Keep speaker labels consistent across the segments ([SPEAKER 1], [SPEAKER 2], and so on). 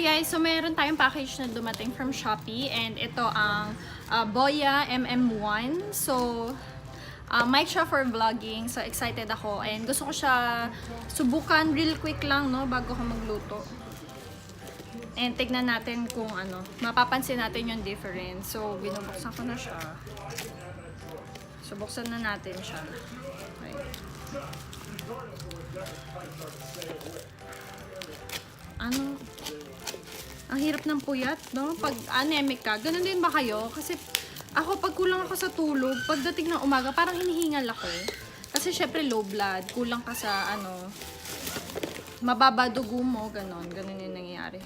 [SPEAKER 1] Hi guys! So meron tayong package na dumating from Shopee and ito ang Boya MM1. So mic siya for vlogging. So excited ako and gusto ko siya subukan real quick lang no bago ko magluto. And tignan natin kung ano, mapapansin natin yung difference. So binubuksan ko na siya. So buksan na natin siya. Okay. Ano? Ang hirap ng puyat, no? Pag anemic ka, ganun din ba kayo? Kasi ako, pag kulang ako sa tulog, pagdating ng umaga, parang hinihingal ako. Kasi syempre low blood, kulang ka sa ano, mababa dugo mo, ganun yung nangyayari.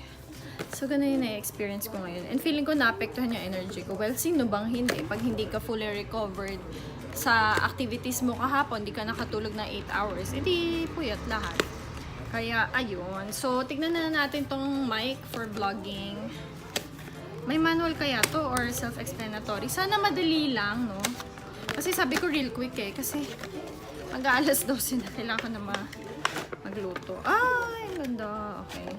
[SPEAKER 1] So, ganun yung na-experience ko ngayon. And feeling ko naapektuhan yung energy ko. Well, sino bang hindi? Pag hindi ka fully recovered sa activities mo kahapon, di ka nakatulog na 8 hours, edi puyat lahat. Kaya, ayun. So, tignan na natin tong mic for vlogging. May manual kaya to or self-explanatory? Sana madali lang, no? Kasi sabi ko real quick eh. Kasi mag-aalas 12 na. Kailangan ko na magluto. Ay, ganda. Okay.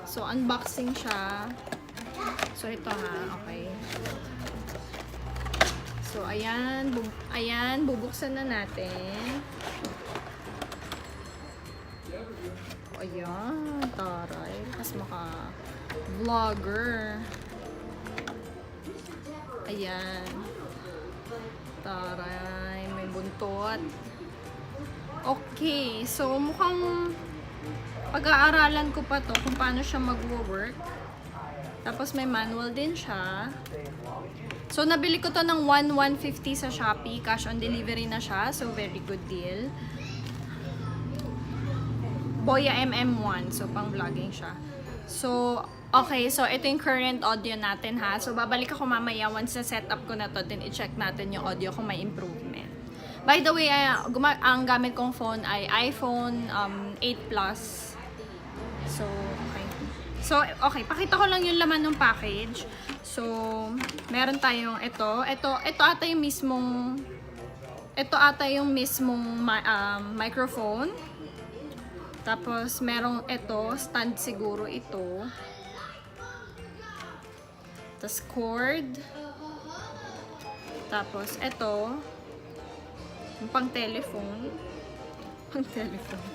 [SPEAKER 1] So, unboxing siya. So, ito ha. Okay. So, ayan. Ayan. Bubuksan na natin. Ayan, taray. Mas maka-vlogger. Ayan. Taray, may buntot. Okay, so mukhang pag-aaralan ko pa to kung paano siya mag-work. Tapos may manual din siya. So, nabili ko to ng 150 sa Shopee. Cash on delivery na siya. So, very good deal. Boya MM1. So, pang vlogging siya. So, okay. So, ito yung current audio natin ha. So, babalik ako mamaya once na setup ko na to. Then, i-check natin yung audio kung may improvement. By the way, ang gamit kong phone ay iPhone 8 Plus. So, okay. So, okay. Pakita ko lang yung laman ng package. So, meron tayong ito. Ito ata yung mismong microphone. Tapos, merong ito, stand siguro ito. Tapos, cord. Tapos, ito. Yung pang telephone. Pang telephone.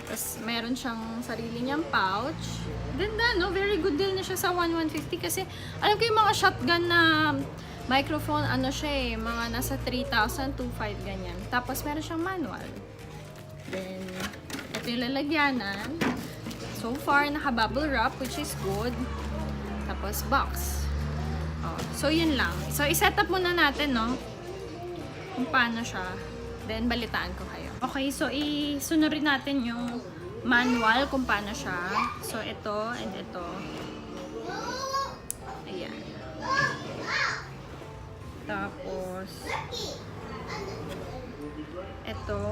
[SPEAKER 1] Tapos, meron siyang sarili niyang pouch. Ganda, no? Very good deal na siya sa 150 kasi, alam ko yung mga shotgun na microphone, ano siya eh, mga nasa 3,000 to 5 ganyan. Tapos, meron siyang manual. Then, ito yung lalagyanan. So far, naka-bubble wrap, which is good. Tapos, box. Oh, so, yun lang. So, i-set up muna natin, no? Kung paano siya. Then, balitaan ko kayo. Okay, so, isunurin natin yung manual kung paano siya. So, ito and ito. Ayan. Tapos, ito.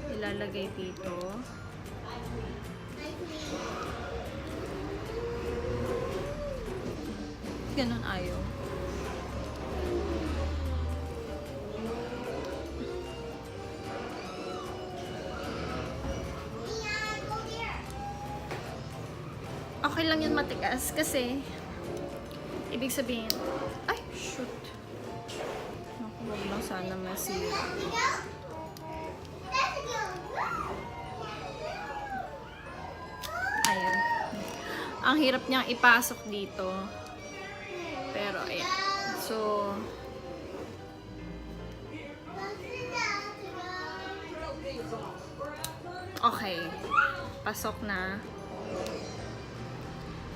[SPEAKER 1] Ilalagay dito. Ganun ayaw. Okay lang yun matigas kasi ibig sabihin, ay, shoot. Naku, wag lang sana masira. Ayan. Ang hirap niyang ipasok dito. Pero, ayan. So, okay. Pasok na.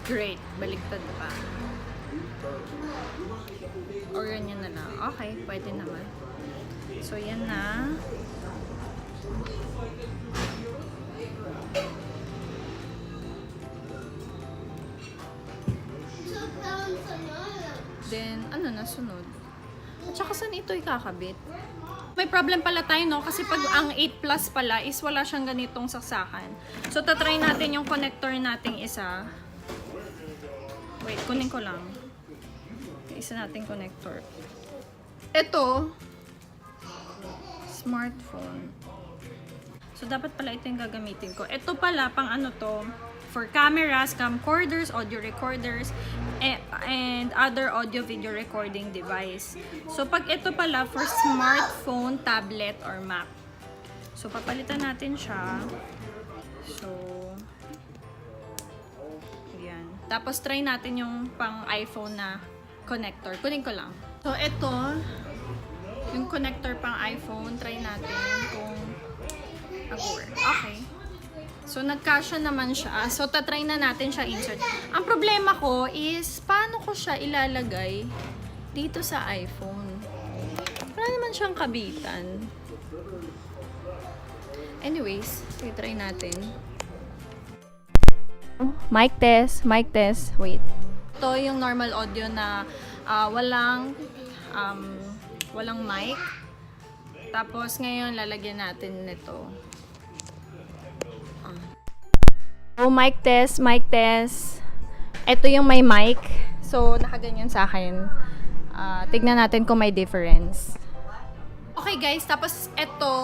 [SPEAKER 1] Great. Baliktad pa. Or yan na lang. Okay. Pwede naman. So, yan na. Then, ano na sunod? At saka saan ito ikakabit? May problem pala tayo, no? Kasi pag ang 8 Plus pala is wala siyang ganitong saksakan. So, tatry natin yung connector nating isa. Wait, kunin ko lang. Isa nating connector. Ito, smartphone. So, dapat pala ito yung gagamitin ko. Ito pala, pang ano to, for cameras, camcorders, audio recorders, and other audio video recording device. So, pag ito pala for smartphone, tablet, or Mac. So, papalitan natin siya. So, yan. Tapos, try natin yung pang iPhone na connector. Kunin ko lang. So, ito, yung connector pang iPhone, try natin kung mag-work. Okay. So, nagkasya naman siya. So, tatry na natin siya insert. Ang problema ko is, paano ko siya ilalagay dito sa iPhone? Wala naman siyang kabitan. Anyways, try natin. Mic test, mic test. Wait. Ito yung normal audio na walang mic. Tapos, ngayon, lalagyan natin nito. Oh, mic test, mic test. Ito yung may mic. So, nakaganyan sa akin. Tignan natin kung may difference. Okay, guys. Tapos, ito.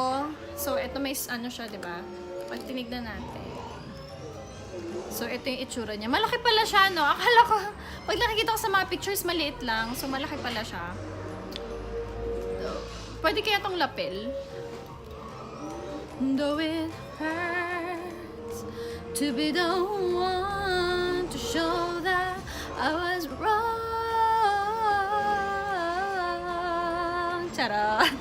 [SPEAKER 1] So, ito may ano siya, diba? Pag tinignan natin. So, ito yung itsura niya. Malaki pala siya, no? Akala ko, pag nakikita ko sa mga pictures, maliit lang. So, malaki pala siya. Pwede kaya itong lapel? Though it hurts to be the one to show that I was wrong. Charot.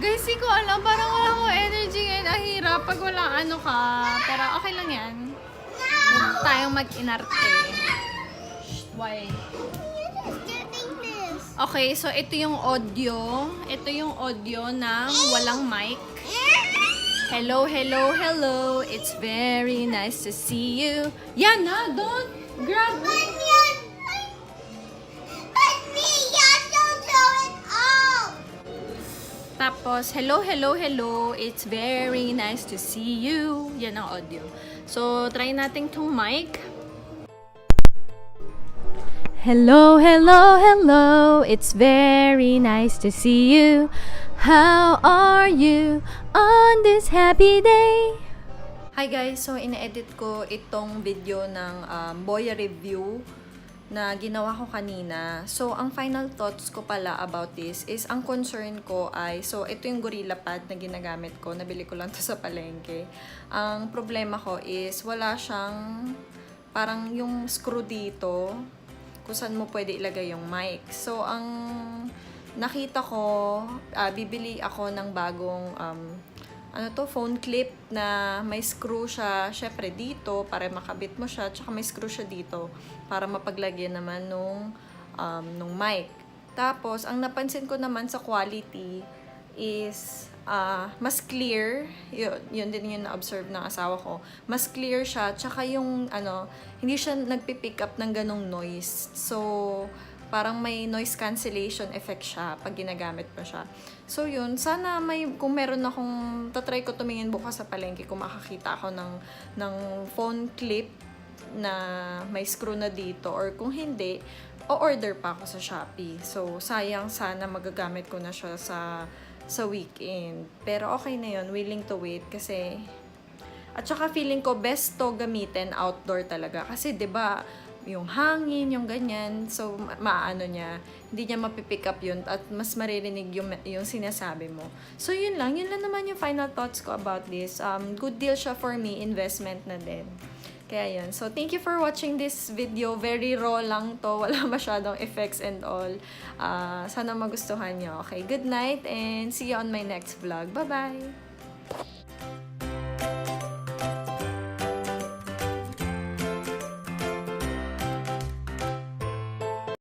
[SPEAKER 1] Guys, di ko alam. Parang wala ko energy ngayon. Ang hirap pag walang ano ka. Pero okay lang yan. Huwag tayong mag-inarte. Why? Okay, so ito yung audio. Ito yung audio ng walang mic. Hello, hello, hello. It's very nice to see you. Yan na, don't grab me. Tapos, hello, hello, hello. It's very nice to see you. Yan ang audio. So, try natin tong mic. Hello, hello, hello. It's very nice to see you. How are you on this happy day? Hi guys, so ina-edit ko itong video ng Boya review na ginawa ko kanina. So, ang final thoughts ko pala about this is, ang concern ko ay, so ito yung Gorilla Pad na ginagamit ko. Nabili ko lang to sa palengke. Ang problema ko is, wala siyang parang yung screw dito kung saan mo pwede ilagay yung mic. So, ang nakita ko, bibili ako ng bagong phone clip na may screw siya, syempre dito, para makabit mo siya, tsaka may screw siya dito, para mapaglagyan naman nung mic. Tapos, ang napansin ko naman sa quality is, mas clear, yun din yung na-observe ng asawa ko, mas clear siya, tsaka yung, hindi siya nagpipick up ng ganong noise. So, parang may noise cancellation effect siya pag ginagamit mo siya. So yun, sana kung meron akong, tatry ko tumingin bukas sa palengke kung makakita ako ng phone clip na may screw na dito, or kung hindi, o-order pa ako sa Shopee. So sayang, sana magagamit ko na siya sa weekend. Pero okay na yun, willing to wait kasi, at saka feeling ko best to gamitin outdoor talaga. Kasi 'di ba, yung hangin, yung ganyan. So, maano niya, hindi niya mapipick up yun at mas maririnig yung sinasabi mo. So, yun lang naman yung final thoughts ko about this. Good deal siya for me, investment na din. Kaya yun. So, thank you for watching this video. Very raw lang to. Wala masyadong effects and all. Sana magustuhan nyo. Okay, good night and see you on my next vlog. Bye-bye!